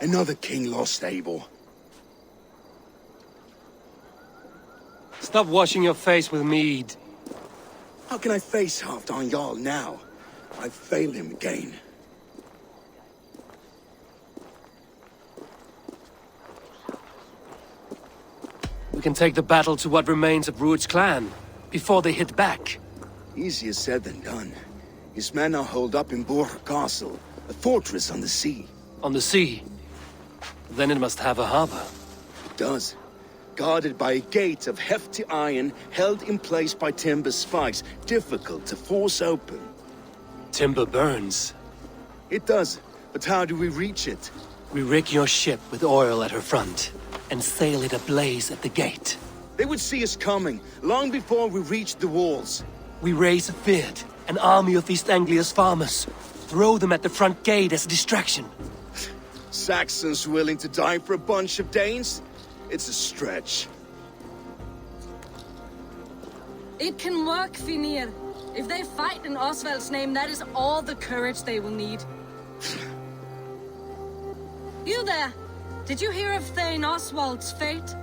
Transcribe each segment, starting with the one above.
Another king lost, Eivor. Stop washing your face with mead. How can I face Halfdan Jarl now? I've failed him again. We can take the battle to what remains of Rued's clan, before they hit back. Easier said than done. His men are holed up in Burgh Castle, a fortress on the sea. On the sea? Then it must have a harbor. It does. Guarded by a gate of hefty iron, held in place by timber spikes, difficult to force open. Timber burns. It does, but how do we reach it? We rig your ship with oil at her front, and sail it ablaze at the gate. They would see us coming, long before we reached the walls. We raise a Finnr, an army of East Anglia's farmers. Throw them at the front gate as a distraction. Saxons willing to die for a bunch of Danes? It's a stretch. It can work, Finnr. If they fight in Oswald's name, that is all the courage they will need. You there! Did you hear of Thane Oswald's fate?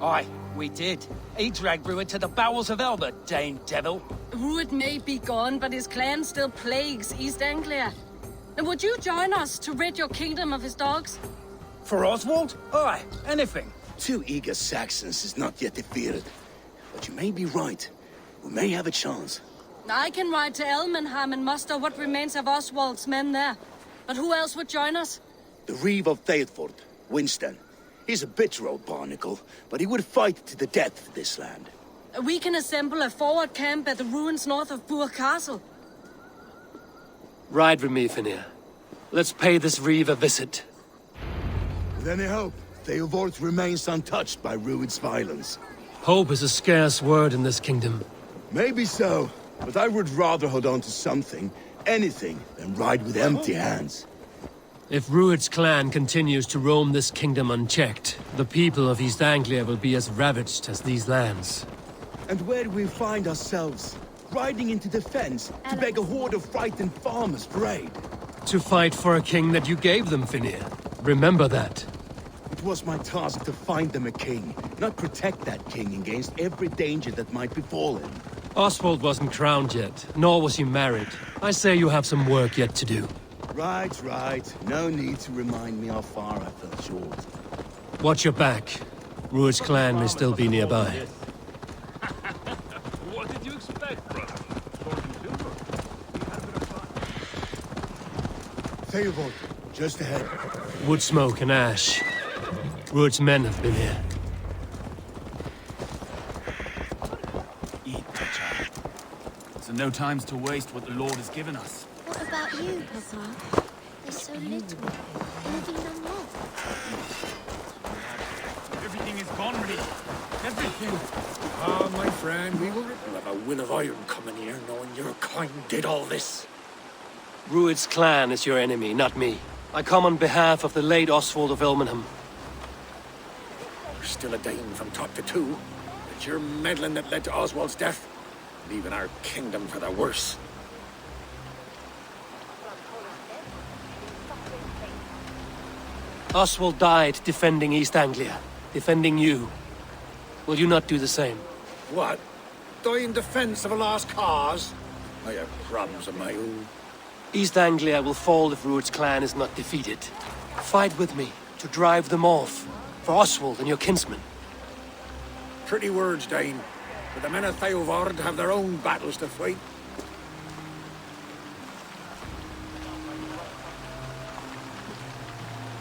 Aye, we did. He dragged Rued to the bowels of Elba, Dane devil. Rued may be gone, but his clan still plagues East Anglia. And would you join us to rid your kingdom of his dogs? For Oswald? Aye, anything. 2 eager Saxons is not yet defeated. But you may be right. We may have a chance. I can ride to Elmenham and muster what remains of Oswald's men there. But who else would join us? The Reeve of Eivor, Winston. He's a bitter old barnacle, but he would fight to the death for this land. We can assemble a forward camp at the ruins north of Burgh Castle. Ride with me, Finnr. Let's pay this Reeve a visit. With any hope, Eivor remains untouched by Rued's violence. Hope is a scarce word in this kingdom. Maybe so, but I would rather hold on to something, anything, than ride with empty hands. If Rued's clan continues to roam this kingdom unchecked, the people of East Anglia will be as ravaged as these lands. And where do we find ourselves? Riding into defense to beg a horde of frightened farmers for aid. To fight for a king that you gave them, Finnr. Remember that. It was my task to find them a king, not protect that king against every danger that might befall him. Oswald wasn't crowned yet, nor was he married. I say you have some work yet to do. Right. No need to remind me how far I fell short. Watch your back. Rued's clan may still be nearby. What did you expect, brother? Eivor, just ahead. Wood smoke and ash. Rued's men have been here. Eat, child. So no time's to waste what the Lord has given us. What about you, Papa? There's so little. Living on what? Everything is gone, Reed. Everything. Ah, my friend, we will have a will of iron coming here, knowing your kind did all this. Rued's clan is your enemy, not me. I come on behalf of the late Oswald of Elmenham. We're still a Dane from top to two. It's your meddling that led to Oswald's death, leaving our kingdom for the worse. Oswald died defending East Anglia, defending you. Will you not do the same? What? Die in defense of a lost cause? I have problems of my own. East Anglia will fall if Rued's clan is not defeated. Fight with me to drive them off, for Oswald and your kinsmen. Pretty words, Dane. But the men of Eivor have their own battles to fight.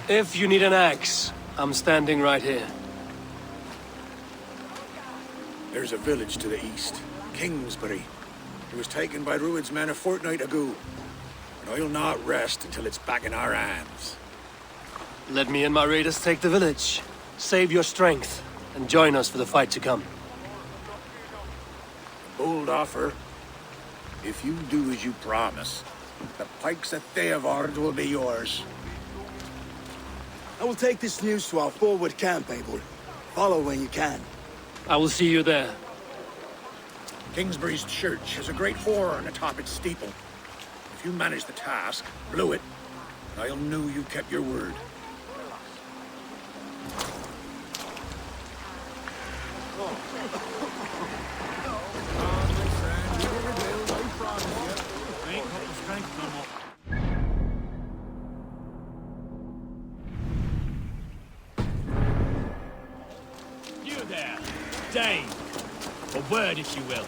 If you need an axe, I'm standing right here. There's a village to the east, Kingsbury. It was taken by Rued's men a fortnight ago. And I'll not rest until it's back in our hands. Let me and my raiders take the village. Save your strength, and join us for the fight to come. Bold offer. If you do as you promise, the pikes at Eivor will be yours. I will take this news to our forward camp, Eivor. Follow when you can. I will see you there. Kingsbury's church has a great horn atop its steeple. If you manage the task, blow it, I'll know you kept your word. You there, Dane. A word, if you will.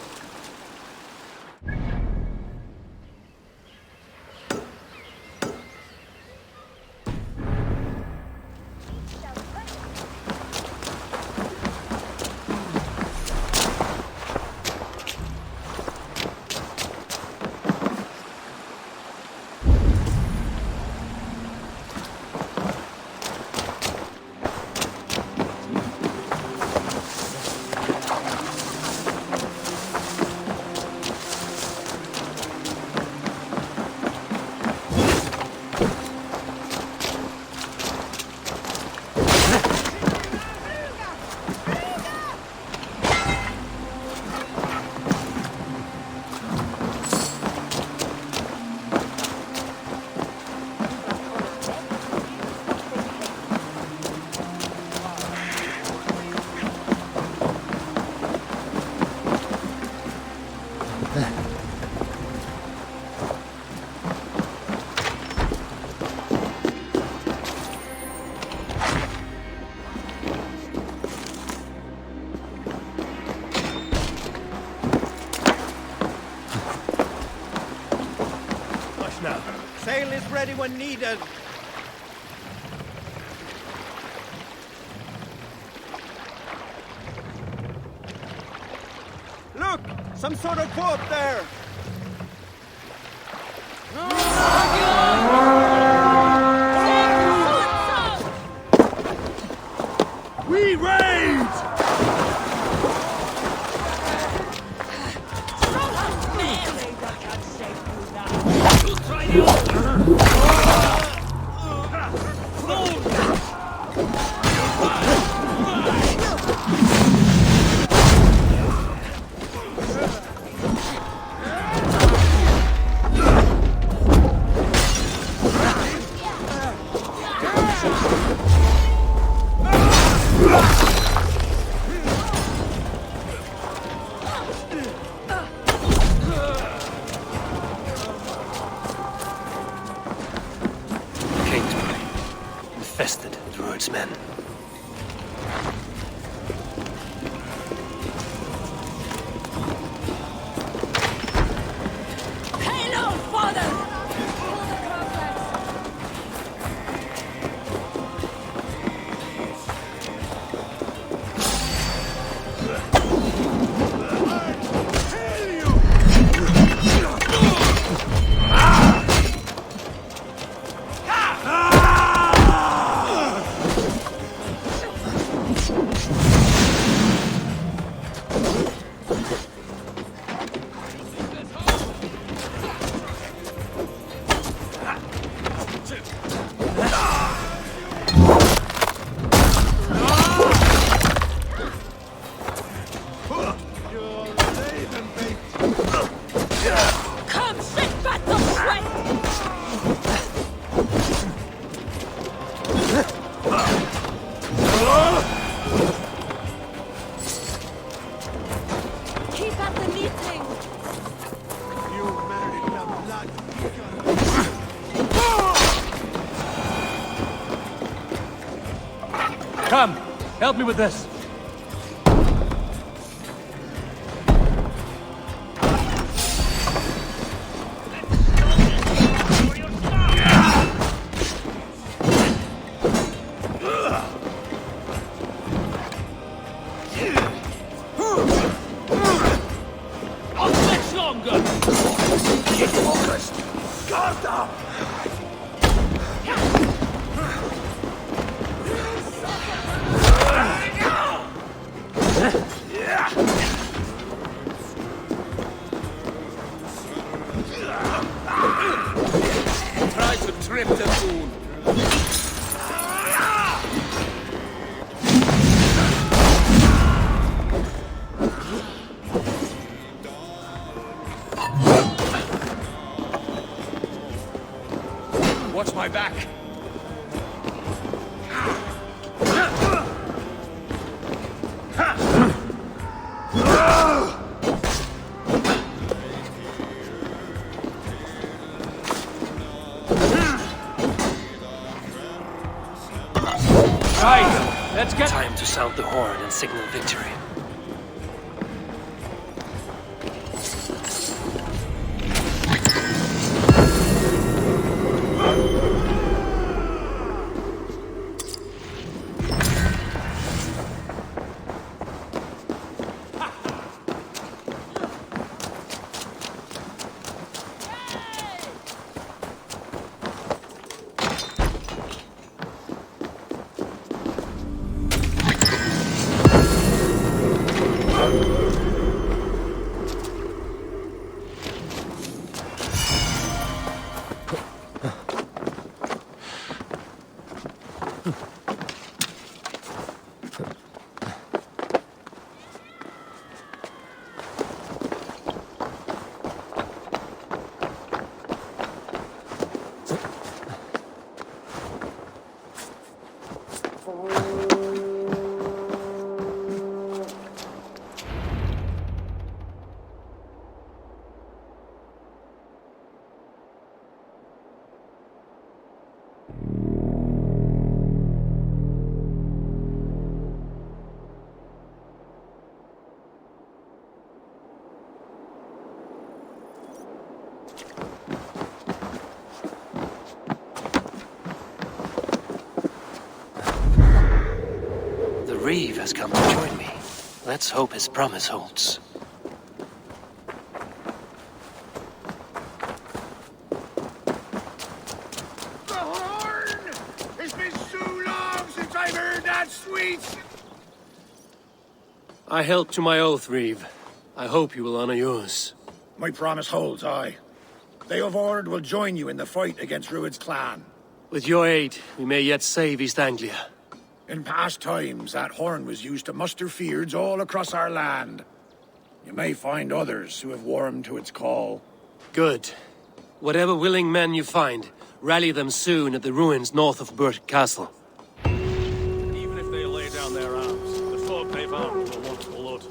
Sail is ready when needed. Look! Some sort of boat there! We raid! Infested with Rued's men. Hail, old father! Come, help me with this. Try to trip the fool. Right, let's get... Time to sound the horn and signal victory. Reeve has come to join me. Let's hope his promise holds. The horn! It's been so long since I've heard that sweet... I held to my oath, Reeve. I hope you will honor yours. My promise holds, aye. Eivor will join you in the fight against Rued's clan. With your aid, we may yet save East Anglia. In past times, that horn was used to muster fyrds all across our land. You may find others who have warmed to its call. Good. Whatever willing men you find, rally them soon at the ruins north of Burgh Castle. Even if they lay down their arms, the folk they've armed will want blood.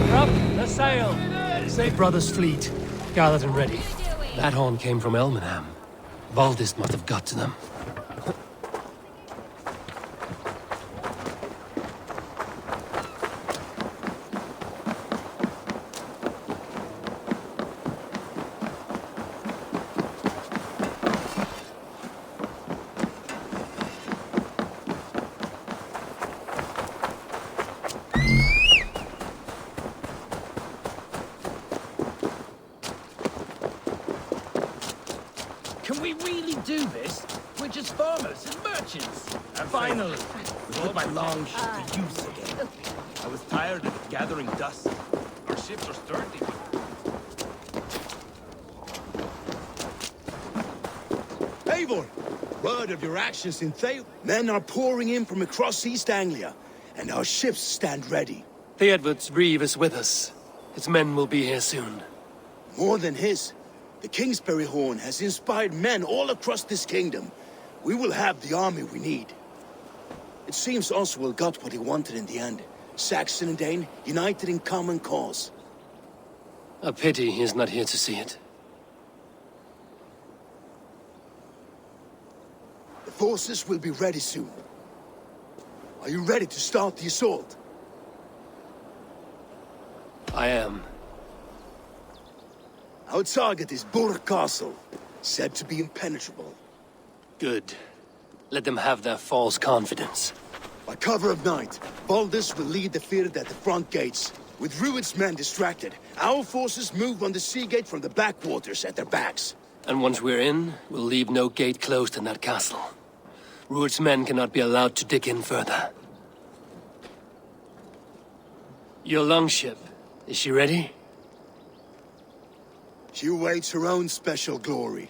Drop the sail! Say brother's fleet, gathered and ready. That horn came from Elmenham. Valdis must have got to them. Can we really do this? We're just farmers and merchants. And finally, we put my long ship to use again. I was tired of it gathering dust. Our ships are sturdy. Eivor! Word of your actions in Thay. Men are pouring in from across East Anglia, and our ships stand ready. Theodward's Reeve is with us. His men will be here soon. More than his. The Kingsbury Horn has inspired men all across this kingdom. We will have the army we need. It seems Oswald got what he wanted in the end. Saxon and Dane, united in common cause. A pity he is not here to see it. forces will be ready soon. Are you ready to start the assault? I am. Our target is Burgh Castle, said to be impenetrable. Good. Let them have their false confidence. By cover of night, Baldus will lead the Finnr at the front gates. With Rued's men distracted, our forces move on the sea gate from the backwaters at their backs. And once we're in, we'll leave no gate closed in that castle. Rued's men cannot be allowed to dig in further. Your longship, is she ready? She awaits her own special glory.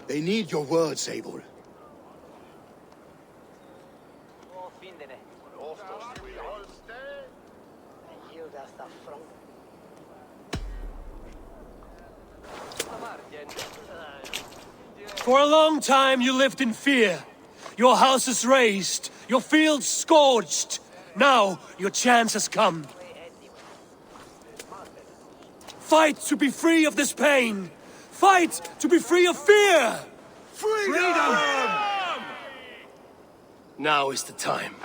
They need your words, Eivor. For a long time you lived in fear. Your houses razed, your fields scorched. Now your chance has come. Fight to be free of this pain! Fight to be free of fear! Freedom! Now is the time.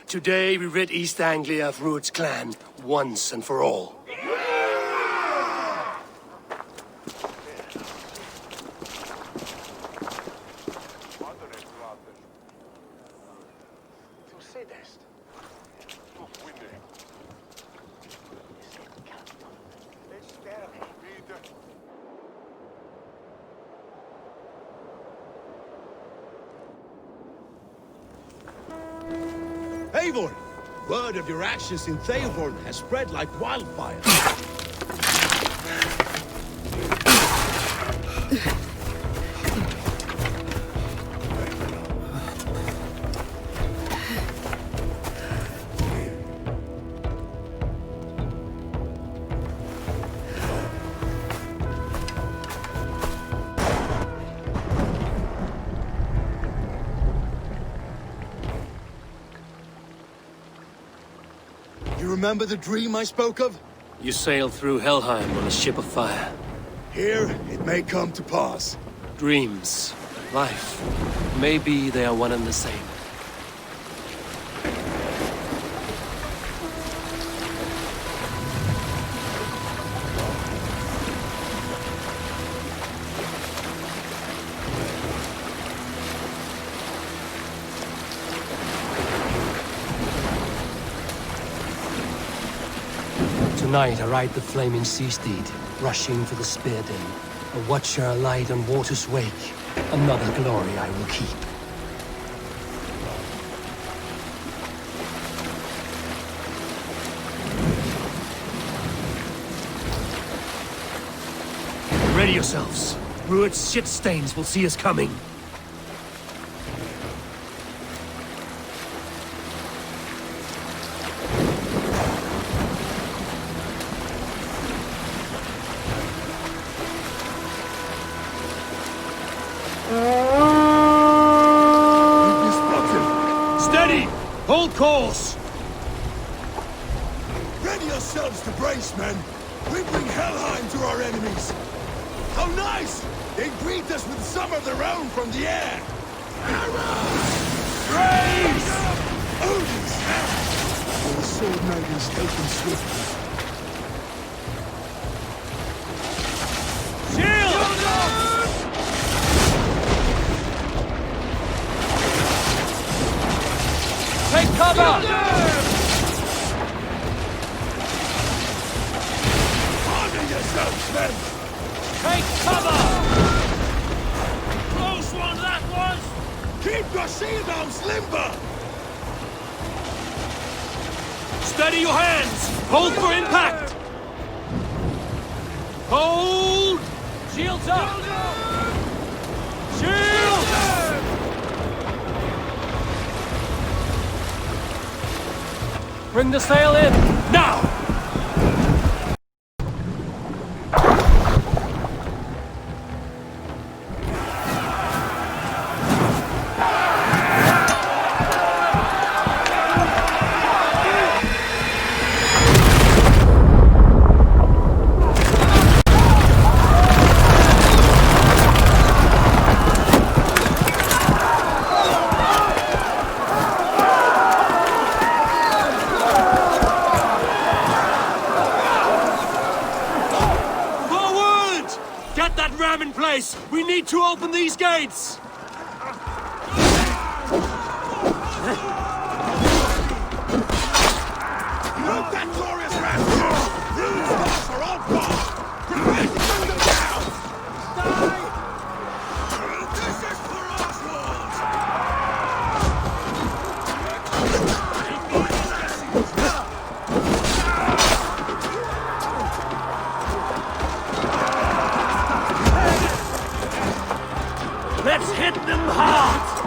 Today we rid East Anglia of Rued's clan, once and for all. Eivor! Word of your actions in Theoborn has spread like wildfire. You remember the dream I spoke of? You sailed through Helheim on a ship of fire. Here, it may come to pass. Dreams, life, maybe they are one and the same. Tonight I ride the flaming sea steed, rushing for the spear den. A watcher alight on water's wake. Another glory I will keep. Ready yourselves. Rued's shit stains will see us coming. Steady! Hold course! Ready yourselves to brace, men! We bring Helheim to our enemies! How nice! They greet us with some of their own from the air! Arrows! Raise! Odin's hammer! The sword maidens taken swiftly. Take cover! Honor yourselves, men! Take cover! Close one, that was! Keep your shield arms limber! Steady your hands! Hold for impact! Hold! Shields up! Shields! Bring the sail in! Now! Guys, we need to open these gates! Move that glorious rascal! Rued Boss are all gone! Prepare to bring them down! Die! This is for Oswald! Let's hit them hard!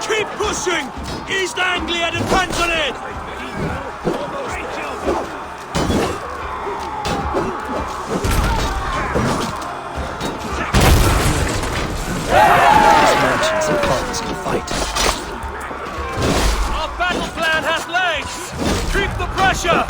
Keep pushing! East Anglia depends on it! These merchants and pawns can fight. Our battle plan has legs! Keep the pressure!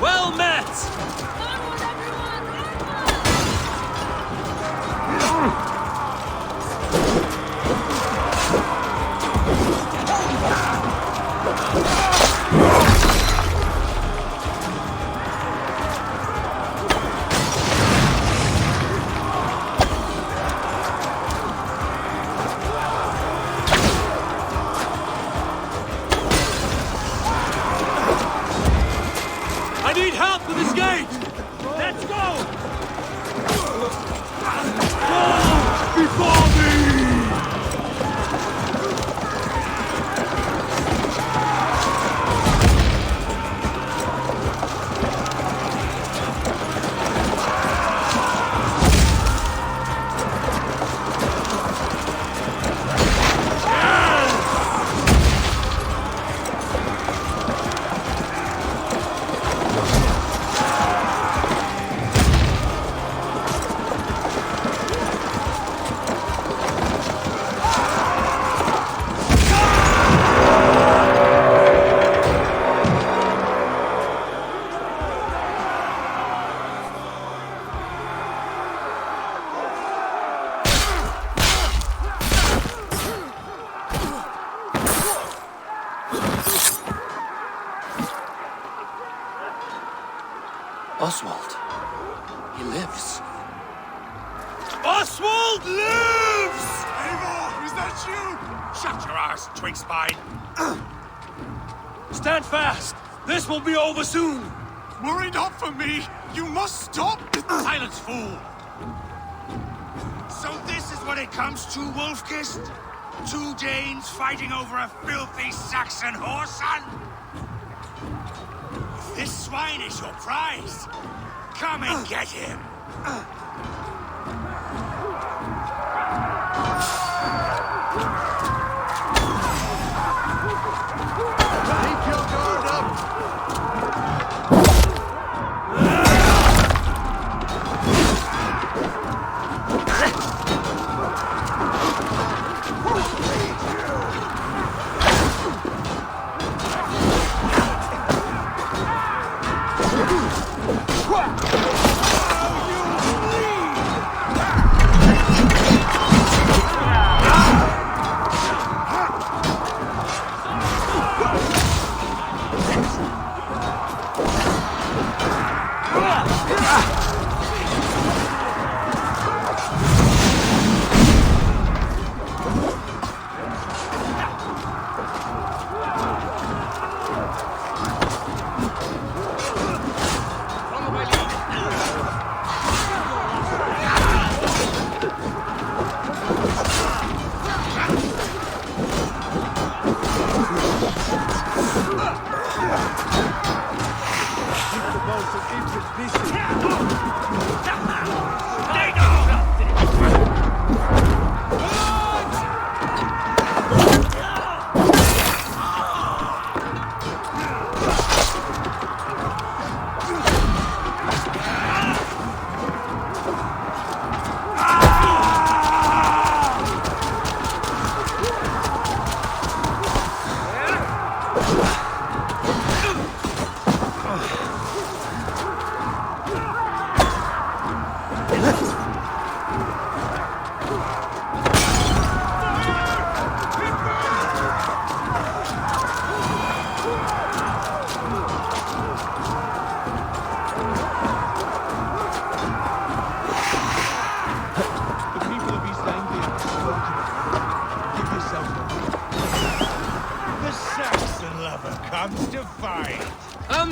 Well met! Onward, everyone! I need help with this gate! Let's go! Go before me! Oswald. He lives. Oswald lives! Eivor, is that you? Shut your ass, twig spine! Stand fast! This will be over soon! Worry not for me! You must stop! Silence, fool! So this is what it comes to, Wolfkist? 2 Danes fighting over a filthy Saxon whoreson? This swine is your prize. Come and get him. Keep your guard up!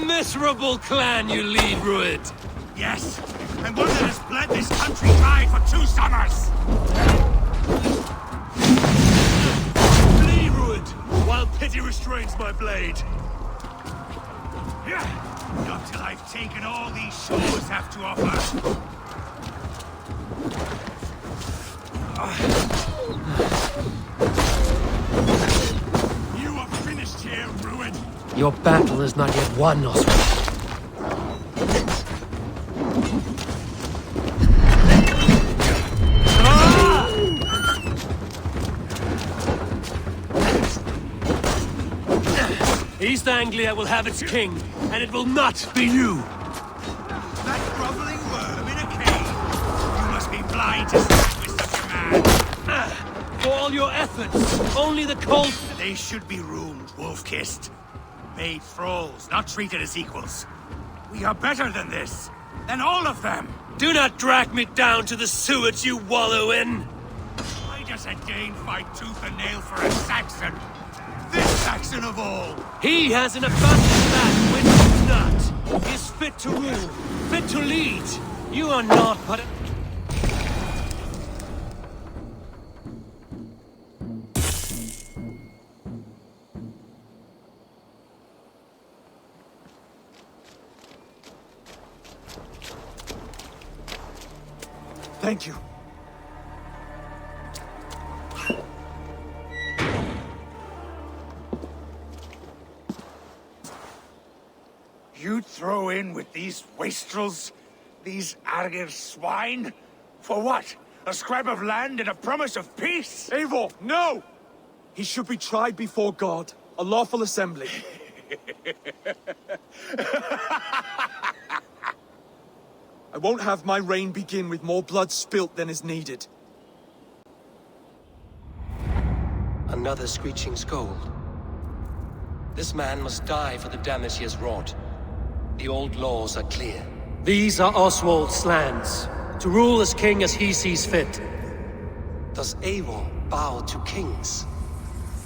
Miserable clan you lead, Rued. Yes, and one that has bled this country dry for 2 summers. Flee, Rued, while pity restrains my blade. Not till I've taken all these shores have to offer. You are finished here, Rued. Your battle is not yet won, Oswald. East Anglia will have its king, and it will not be you. That groveling worm in a cave. You must be blind to stand with such a man. For all your efforts, only the cold... They should be ruined, wolf-kissed. Made thralls, not treated as equals. We are better than this. Than all of them. Do not drag me down to the sewage you wallow in. Why does a Dane fight tooth and nail for a Saxon? This Saxon of all. He has an abundance that which not. He is fit to rule, fit to lead. You are not, but... Thank you. You'd throw in with these wastrels? These Argir swine? For what? A scrap of land and a promise of peace? Eivor, no! He should be tried before God, a lawful assembly. I won't have my reign begin with more blood spilt than is needed. Another screeching scold. This man must die for the damage he has wrought. The old laws are clear. These are Oswald's lands, to rule as king as he sees fit. Does Eivor bow to kings?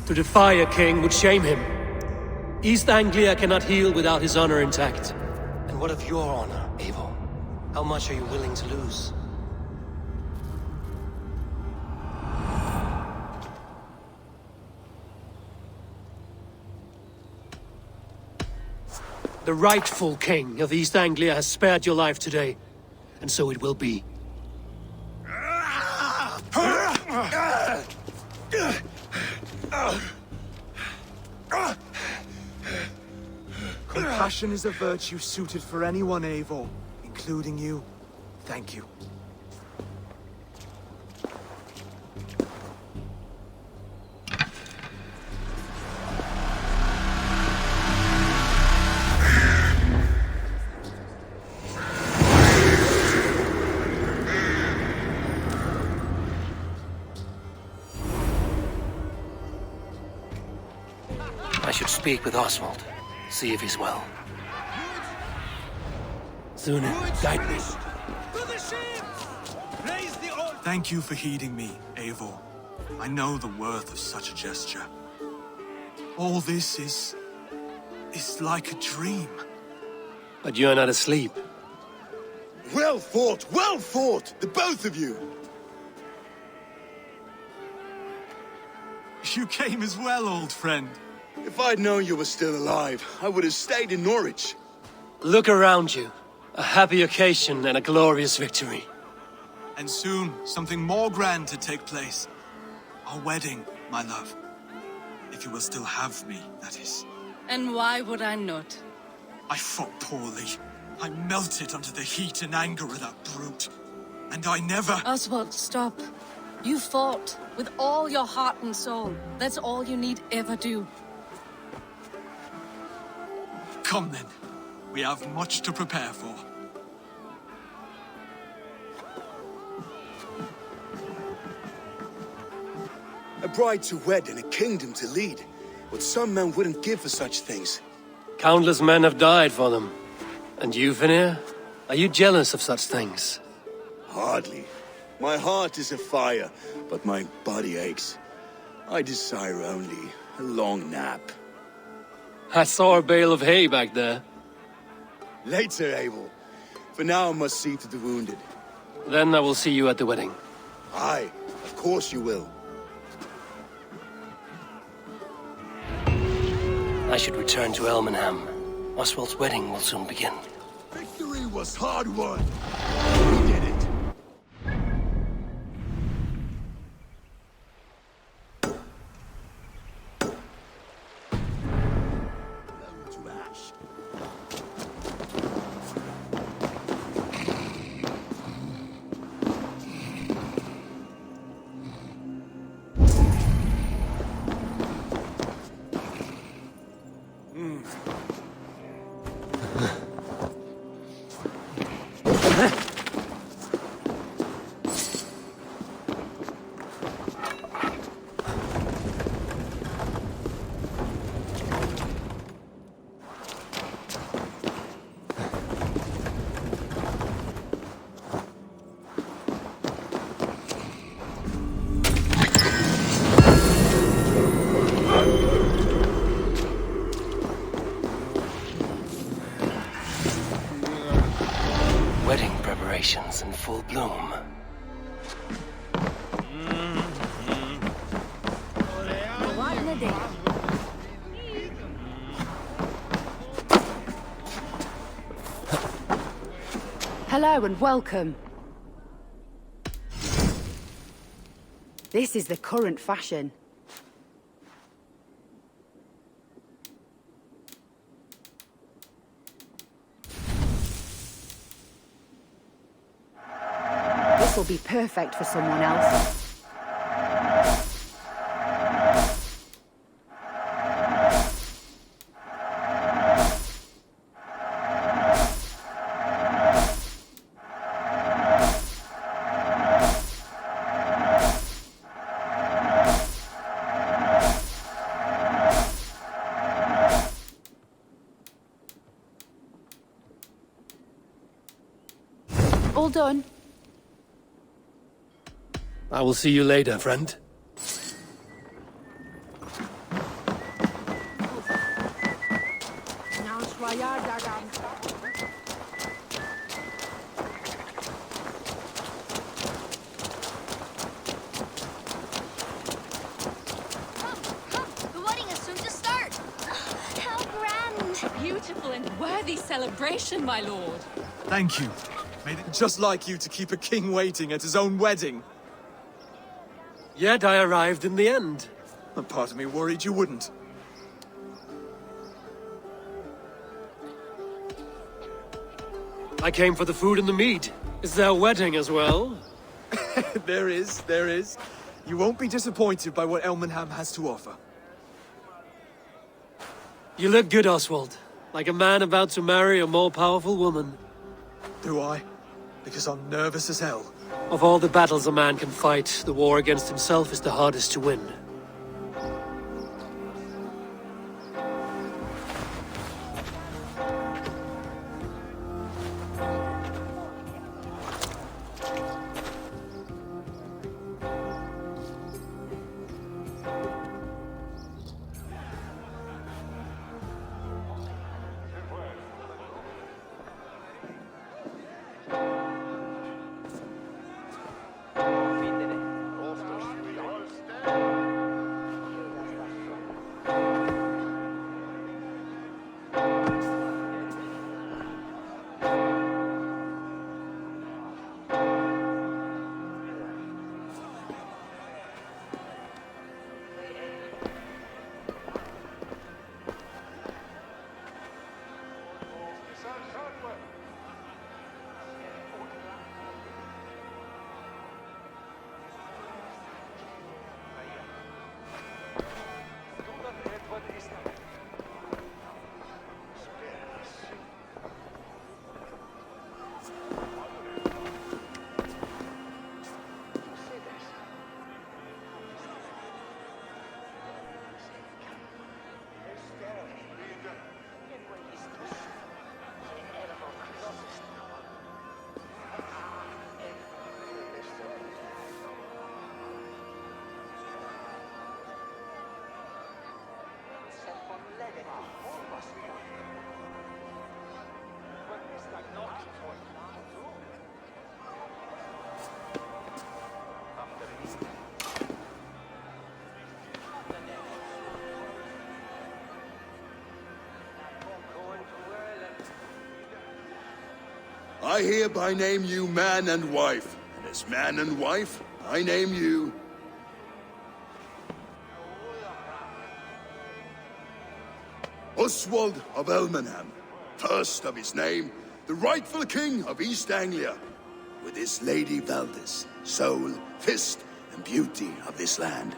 To defy a king would shame him. East Anglia cannot heal without his honor intact. And what of your honor, Eivor? How much are you willing to lose? The rightful king of East Anglia has spared your life today, and so it will be. Compassion is a virtue suited for anyone, Eivor, including you. Thank you. I should speak with Oswald. See if he's well. Sooner, guide me. Thank you for heeding me, Eivor. I know the worth of such a gesture. All this is like a dream. But you're not asleep. Well fought, the both of you! You came as well, old friend. If I'd known you were still alive, I would have stayed in Norwich. Look around you. A happy occasion and a glorious victory. And soon, something more grand to take place. Our wedding, my love. If you will still have me, that is. And why would I not? I fought poorly. I melted under the heat and anger of that brute. And I never... Oswald, stop. You fought with all your heart and soul. That's all you need ever do. Come then. We have much to prepare for. A bride to wed and a kingdom to lead. What some men wouldn't give for such things. Countless men have died for them. And you, Finnr? Are you jealous of such things? Hardly. My heart is afire, but my body aches. I desire only a long nap. I saw a bale of hay back there. Later, Eivor. For now, I must see to the wounded. Then I will see you at the wedding. Aye, of course you will. I should return to Elmenham. Oswald's wedding will soon begin. Victory was hard won. We did it. Wedding preparations in full bloom. Hello and welcome. This is the current fashion. This will be perfect for someone else. All done. I will see you later, friend. The wedding is soon to start. How grand! You beautiful and worthy celebration, my lord. Thank you. Just like you to keep a king waiting at his own wedding. Yet I arrived in the end. A part of me worried you wouldn't. I came for the food and the mead. Is there a wedding as well? There is. You won't be disappointed by what Elmenham has to offer. You look good, Oswald. Like a man about to marry a more powerful woman. Do I? Because I'm nervous as hell. Of all the battles a man can fight, the war against himself is the hardest to win. I hereby name you man and wife, and as man and wife, I name you... Oswald of Elmenham, first of his name, the rightful king of East Anglia, with his lady Valdis, soul, fist, and beauty of this land.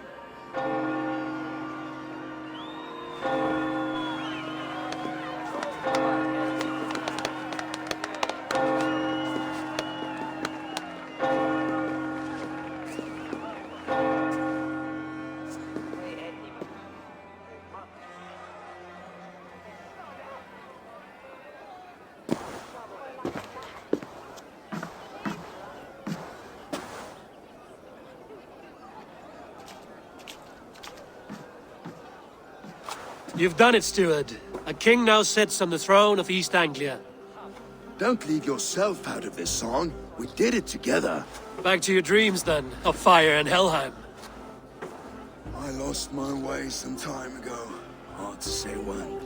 You've done it, steward. A king now sits on the throne of East Anglia. Don't leave yourself out of this song. We did it together. Back to your dreams, then, of fire and Helheim. I lost my way some time ago. Hard to say when.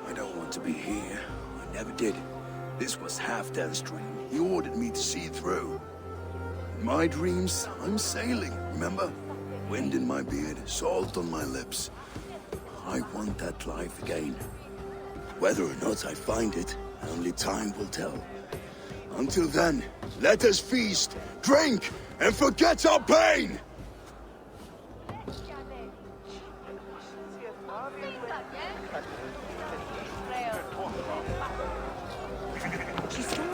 I don't want to be here. I never did. This was Halfdan's dream. He ordered me to see through. In my dreams, I'm sailing, remember? Wind in my beard, salt on my lips. I want that life again. Whether or not I find it, only time will tell. Until then, let us feast, drink, and forget our pain!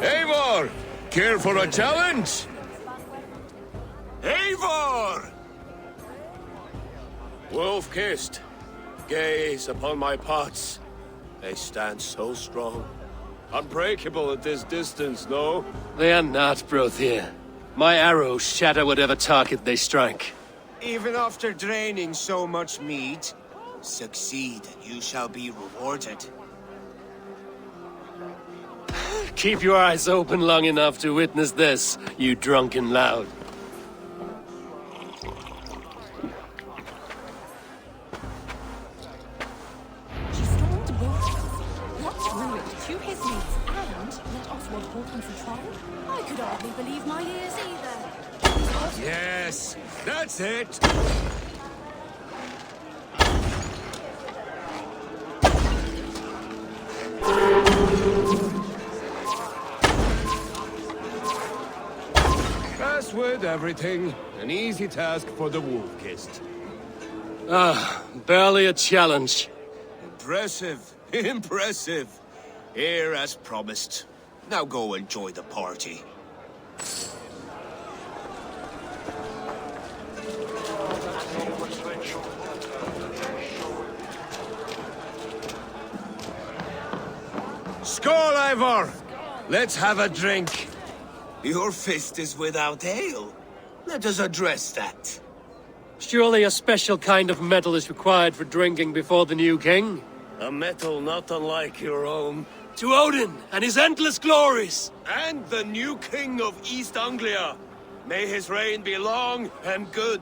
Eivor! Care for a challenge? Eivor! Wolf-kissed. Gaze upon my pots. They stand so strong. Unbreakable at this distance, no? They are not, Brothier. My arrows shatter whatever target they strike. Even after draining so much mead, succeed and you shall be rewarded. Keep your eyes open long enough to witness this, you drunken lout. Oswald brought him for trial? I could hardly believe my ears either. Yes, that's it. As with everything, an easy task for the wolf-kissed. Ah, barely a challenge. Impressive, impressive. Here as promised. Now go enjoy the party. Skål, Eivor! Let's have a drink. Your fist is without ale. Let us address that. Surely a special kind of metal is required for drinking before the new king? A metal not unlike your own. To Odin and his endless glories! And the new king of East Anglia. May his reign be long and good.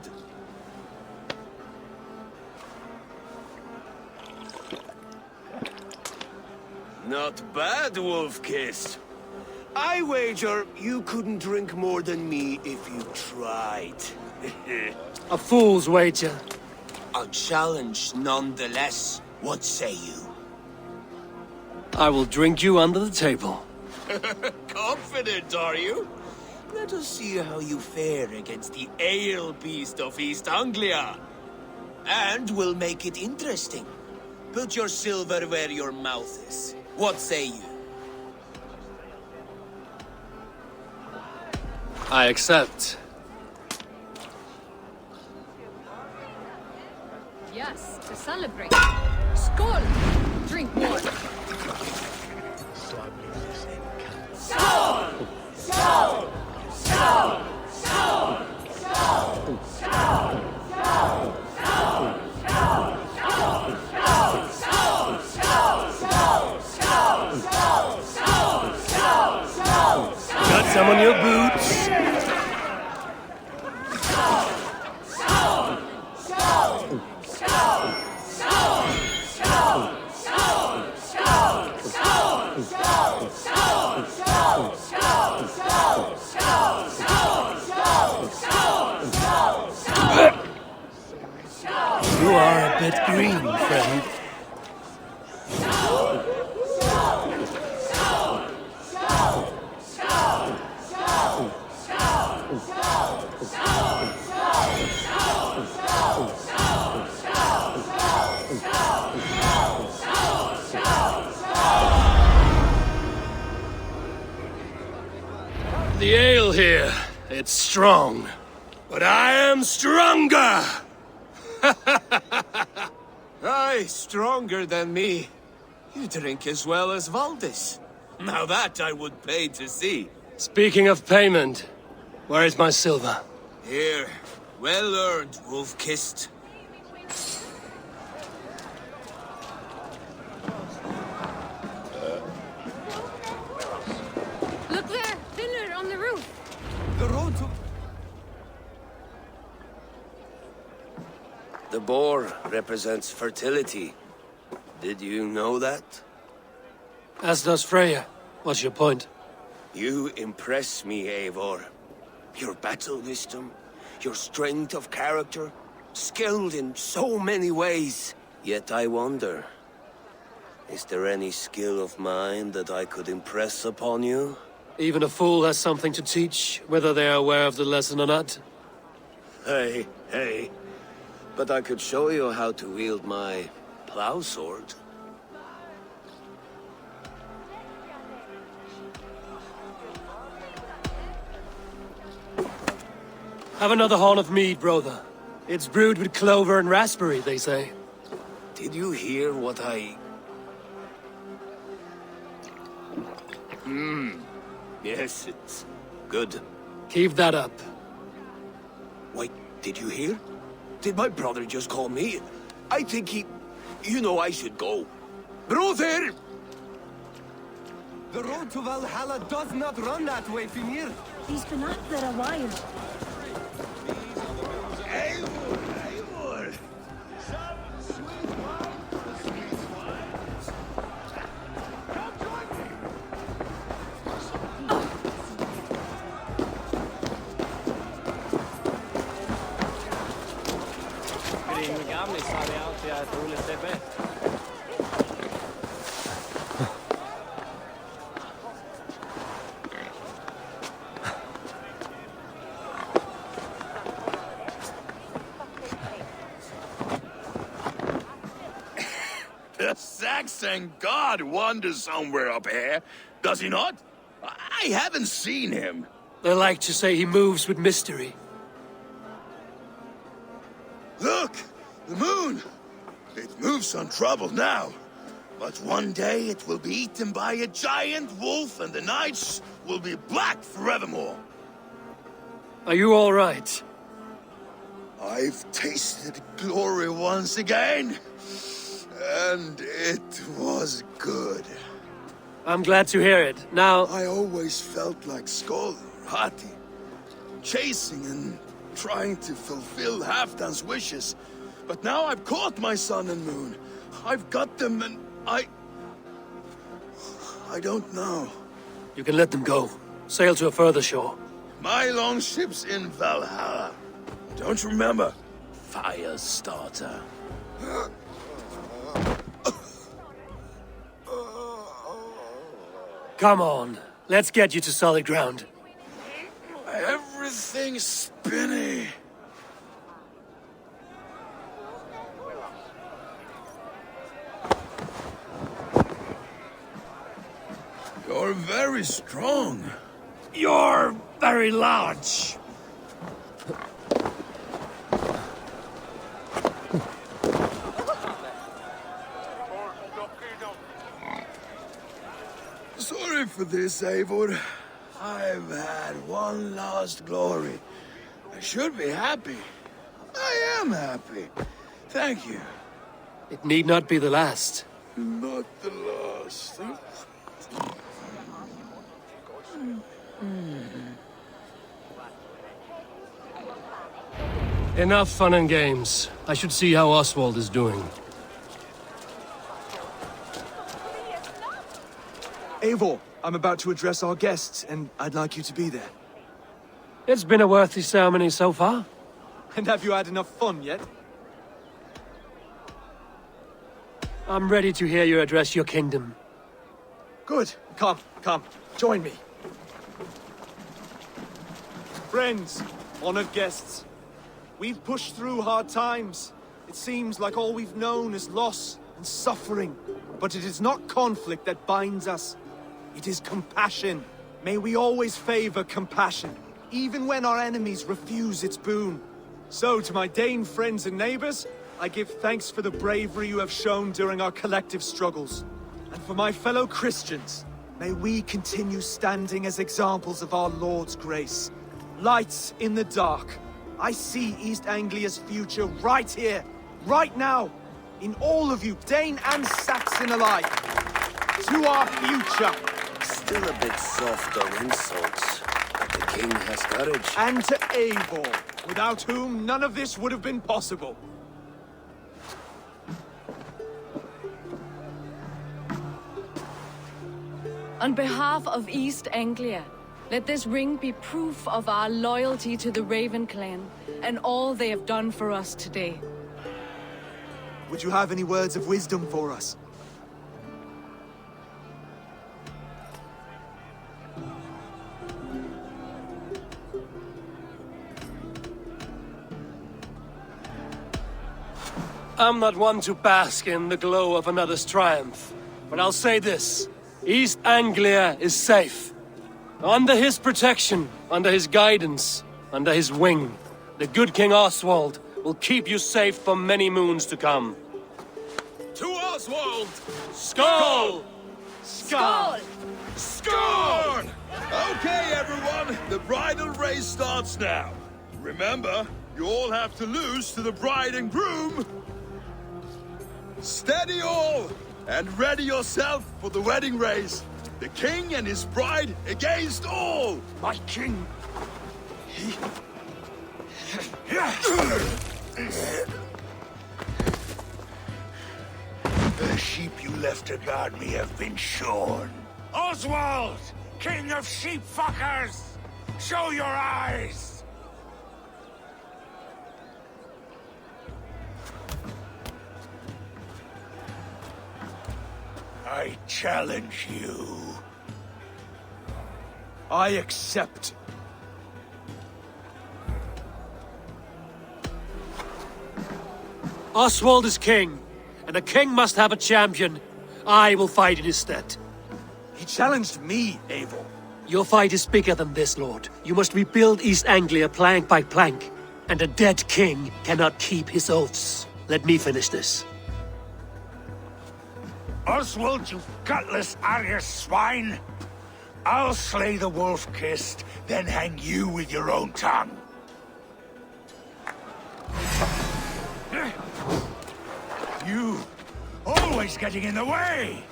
Not bad, Wolf-Kissed. I wager you couldn't drink more than me if you tried. A fool's wager. A challenge nonetheless. What say you? I will drink you under the table. Confident, are you? Let us see how you fare against the ale beast of East Anglia. And we'll make it interesting. Put your silver where your mouth is. What say you? I accept. Yes, to celebrate. Skål! Drink more. Skål! Skål! Skål! Skål! Skål! Skål! Got some on your boots? You are a bit green, friend. The ale here, it's strong. But I am stronger! Aye, stronger than me. You drink as well as Valdis. Now that I would pay to see. Speaking of payment, where is my silver? Here. Well earned, Wolf-Kissed. Look there! Finnr on the roof! The road to... The boar represents fertility. Did you know that? As does Freya. What's your point? You impress me, Eivor. Your battle wisdom, your strength of character, skilled in so many ways. Yet I wonder, is there any skill of mine that I could impress upon you? Even a fool has something to teach, whether they are aware of the lesson or not. Hey. But I could show you how to wield my plow sword. Have another horn of mead, brother. It's brewed with clover and raspberry, they say. Did you hear what I... Yes, it's good. Keep that up. Wait, did you hear? Did my brother just call me? I think he... You know I should go. Brother! The road to Valhalla does not run that way, Finnr. He's been up there a while. Eivor! The Saxon god wanders somewhere up here, does he not? I haven't seen him. They like to say he moves with mystery. Look! The moon! It moves untroubled now. But one day it will be eaten by a giant wolf and the nights will be black forevermore. Are you all right? I've tasted glory once again. And it was good. I'm glad to hear it. Now... I always felt like Skoll, Hati. Chasing and trying to fulfill Halfdan's wishes. But now I've caught my sun and moon. I've got them and I don't know. You can let them go. Sail to a further shore. My longship's in Valhalla. Don't you remember? Fire starter. Come on. Let's get you to solid ground. Everything's spinny. You're very strong. You're very large. Sorry for this, Eivor. I've had one last glory. I should be happy. I am happy. Thank you. It need not be the last. Not the last. Enough fun and games. I should see how Oswald is doing. Eivor, I'm about to address our guests, and I'd like you to be there. It's been a worthy ceremony so far. And have you had enough fun yet? I'm ready to hear you address your kingdom. Good. Come, join me. Friends, honored guests, we've pushed through hard times. It seems like all we've known is loss and suffering. But it is not conflict that binds us. It is compassion. May we always favor compassion, even when our enemies refuse its boon. So, to my Dane friends and neighbors, I give thanks for the bravery you have shown during our collective struggles. And for my fellow Christians, may we continue standing as examples of our Lord's grace. Lights in the dark. I see East Anglia's future right here, right now, in all of you, Dane and Saxon alike. To our future. Still a bit soft on insults, but the king has courage. And to Eivor, without whom none of this would have been possible. On behalf of East Anglia, let this ring be proof of our loyalty to the Ravenclan and all they have done for us today. Would you have any words of wisdom for us? I'm not one to bask in the glow of another's triumph, but I'll say this. East Anglia is safe. Under his protection, under his guidance, under his wing, the good King Oswald will keep you safe for many moons to come. To Oswald! Skull! Skull! Score! Okay, everyone, the bridal race starts now. Remember, you all have to lose to the bride and groom. Steady all, and ready yourself for the wedding race. The king and his bride against all! My king! The sheep you left to guard me have been shorn. Oswald! King of sheep fuckers! Show your eyes! I challenge you. I accept. Oswald is king, and a king must have a champion. I will fight in his stead. He challenged me, Eivor. Your fight is bigger than this, Lord. You must rebuild East Anglia plank by plank, and a dead king cannot keep his oaths. Let me finish this. Oswald, you gutless Arya swine! I'll slay the wolf-kissed, then hang you with your own tongue. You, always getting in the way!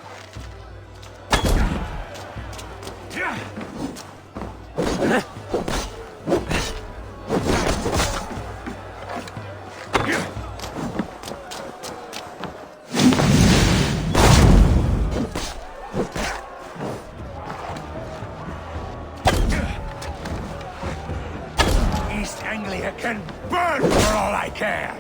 East Anglia can burn for all I care!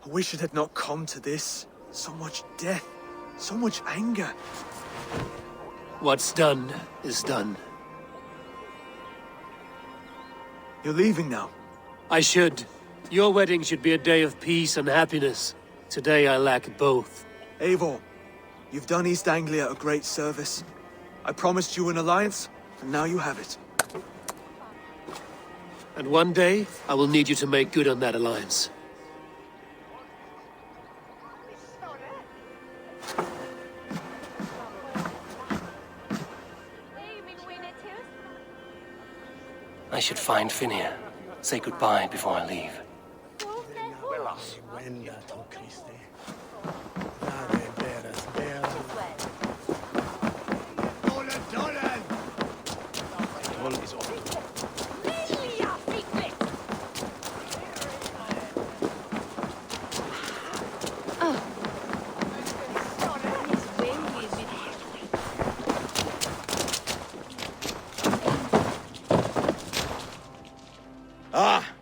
I wish it had not come to this. So much death, so much anger. What's done is done. You're leaving now. I should. Your wedding should be a day of peace and happiness. Today I lack both. Eivor, you've done East Anglia a great service. I promised you an alliance, and now you have it. And one day, I will need you to make good on that alliance. I should find Finnr. Say goodbye before I leave.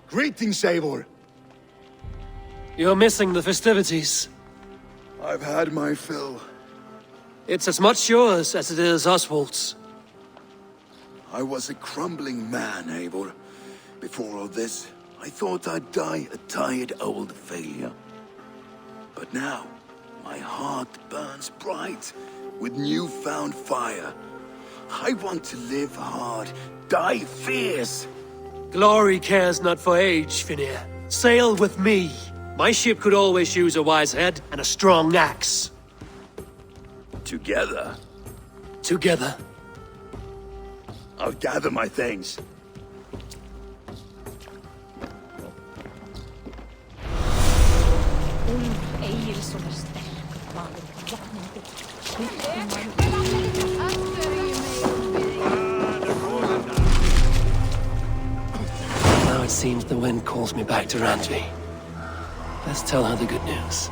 Greetings, Eivor. You're missing the festivities. I've had my fill. It's as much yours as it is Oswald's. I was a crumbling man, Eivor. Before all this, I thought I'd die a tired old failure. But now, my heart burns bright with newfound fire. I want to live hard, die fierce. Glory cares not for age, Finnr. Sail with me. My ship could always use a wise head and a strong axe. Together? Together. I'll gather my things. Now it seems the wind calls me back to Randvi. Let's tell her the good news.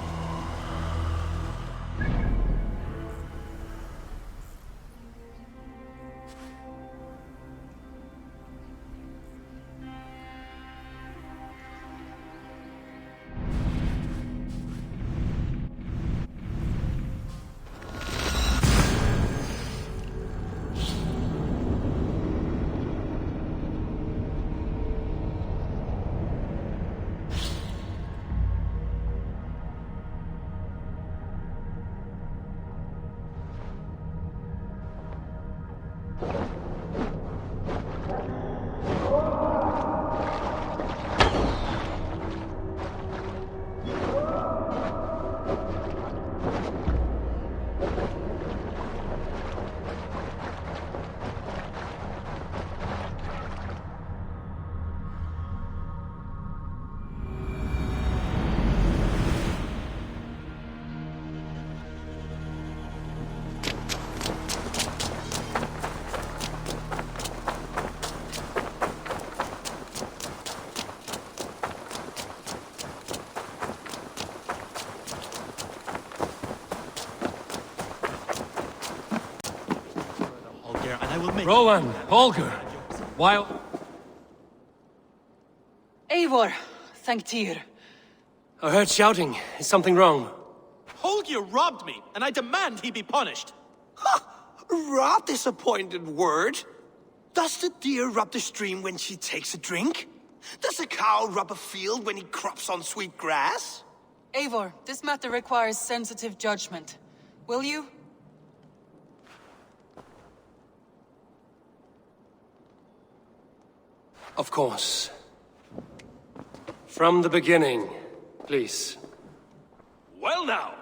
Rowan, Holger, while... Eivor, thank Tyr. I heard shouting. Is something wrong? Holger robbed me, and I demand he be punished. Rot is a pointed word. Does the deer rub the stream when she takes a drink? Does a cow rub a field when he crops on sweet grass? Eivor, this matter requires sensitive judgment. Will you? Of course. From the beginning, please. Well now,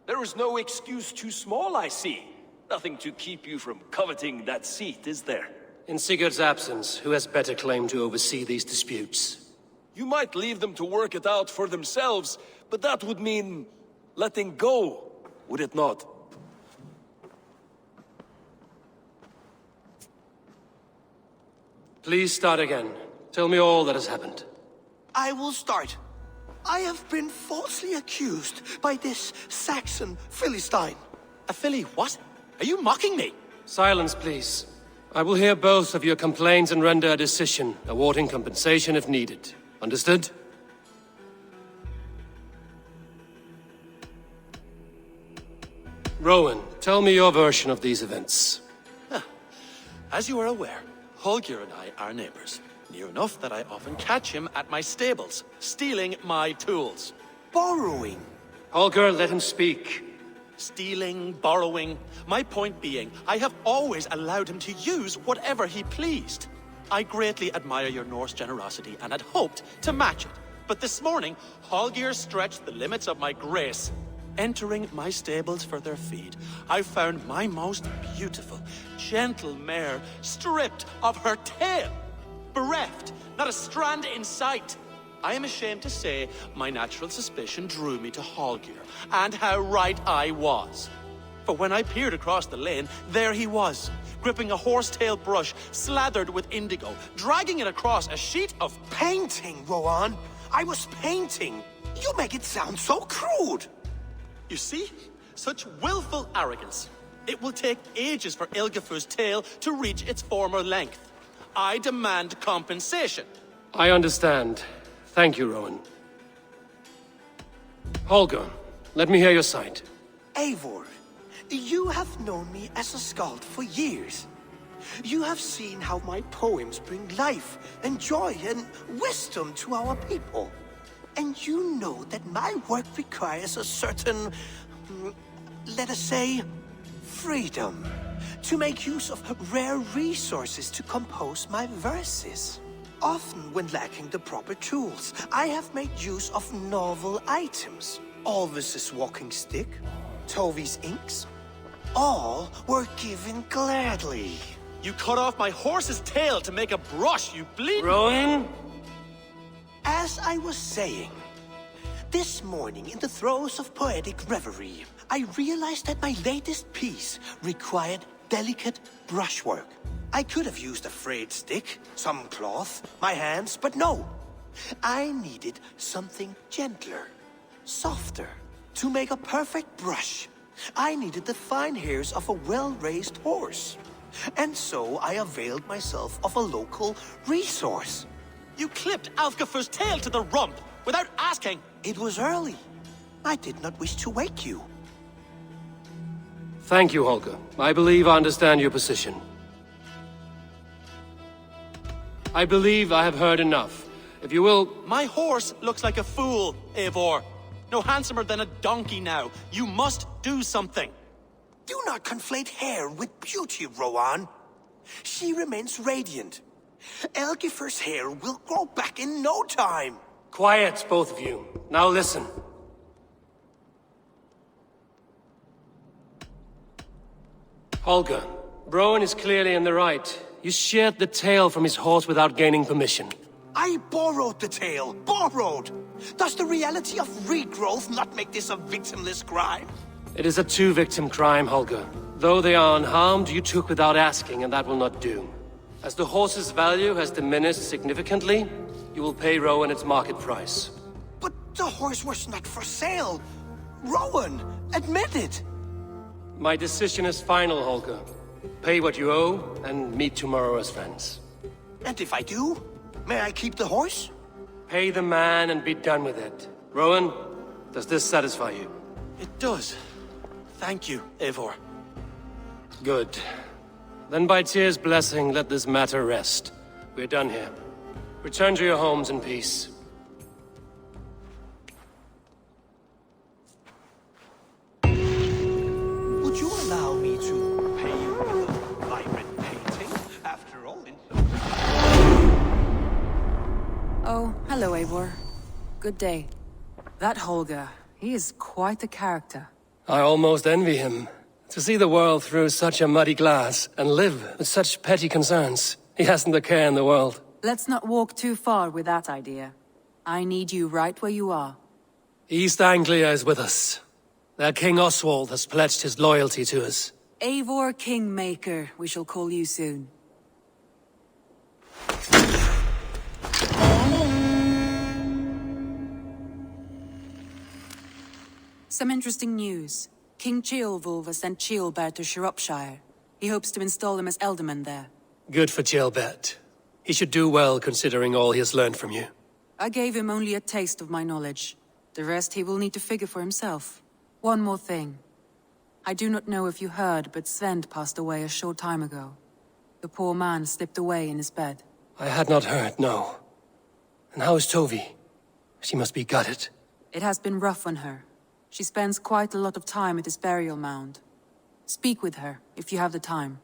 there is no excuse too small, I see. Nothing to keep you from coveting that seat, is there? In Sigurd's absence, who has better claim to oversee these disputes? You might leave them to work it out for themselves, but that would mean letting go, would it not? Please start again. Tell me all that has happened. I will start. I have been falsely accused by this Saxon Philistine. A Philly what? Are you mocking me? Silence, please. I will hear both of your complaints and render a decision, awarding compensation if needed. Understood? Rowan, tell me your version of these events. As you are aware, Holger and I are neighbors. Near enough that I often catch him at my stables, stealing my tools. Borrowing. Holger, let him speak. Stealing, borrowing. My point being, I have always allowed him to use whatever he pleased. I greatly admire your Norse generosity and had hoped to match it. But this morning, Holger stretched the limits of my grace. Entering my stables for their feed, I found my most beautiful, gentle mare stripped of her tail. Bereft, not a strand in sight. I am ashamed to say my natural suspicion drew me to Holger, and how right I was. For when I peered across the lane, there he was, gripping a horsetail brush slathered with indigo, dragging it across a sheet of painting, Rowan. I was painting. You make it sound so crude. You see? Such willful arrogance. It will take ages for Ilgafur's tail to reach its former length. I demand compensation. I understand. Thank you, Rowan. Holger, let me hear your side. Eivor, you have known me as a skald for years. You have seen how my poems bring life and joy and wisdom to our people. And you know that my work requires a certain, let us say, freedom. To make use of rare resources to compose my verses. Often when lacking the proper tools, I have made use of novel items. Alvis's walking stick, Tovi's inks, all were given gladly. You cut off my horse's tail to make a brush, you bleed... Rowan? As I was saying, this morning in the throes of poetic reverie, I realized that my latest piece required delicate brushwork. I could have used a frayed stick, some cloth, my hands, but no. I needed something gentler, softer. To make a perfect brush, I needed the fine hairs of a well-raised horse. And so I availed myself of a local resource. You clipped Alfgafur's tail to the rump, without asking. It was early. I did not wish to wake you. Thank you, Holger. I believe I understand your position. I believe I have heard enough. If you will... My horse looks like a fool, Eivor. No handsomer than a donkey now. You must do something. Do not conflate hair with beauty, Rowan. She remains radiant. Elgifur's hair will grow back in no time. Quiet, both of you. Now listen. Holger, Rowan is clearly in the right. You sheared the tail from his horse without gaining permission. I borrowed the tail. Borrowed! Does the reality of regrowth not make this a victimless crime? It is a two-victim crime, Holger. Though they are unharmed, you took without asking, and that will not do. As the horse's value has diminished significantly, you will pay Rowan its market price. But the horse was not for sale. Rowan, admit it. My decision is final, Holger. Pay what you owe, and meet tomorrow as friends. And if I do, may I keep the horse? Pay the man and be done with it. Rowan, does this satisfy you? It does. Thank you, Eivor. Good. Then by Tyr's blessing, let this matter rest. We're done here. Return to your homes in peace. Would you allow me to pay you with a vibrant painting? After all, Oh, hello, Eivor. Good day. That Holger, he is quite the character. I almost envy him. To see the world through such a muddy glass, and live with such petty concerns. He hasn't a care in the world. Let's not walk too far with that idea. I need you right where you are. East Anglia is with us. Their King Oswald has pledged his loyalty to us. Eivor Kingmaker, we shall call you soon. Some interesting news. King Ceolwulf has sent Ceolbert to Shropshire. He hopes to install him as Elderman there. Good for Ceolbert. He should do well considering all he has learned from you. I gave him only a taste of my knowledge. The rest he will need to figure for himself. One more thing. I do not know if you heard, but Svend passed away a short time ago. The poor man slipped away in his bed. I had not heard, no. And how is Tovi? She must be gutted. It has been rough on her. She spends quite a lot of time at his burial mound. Speak with her, if you have the time.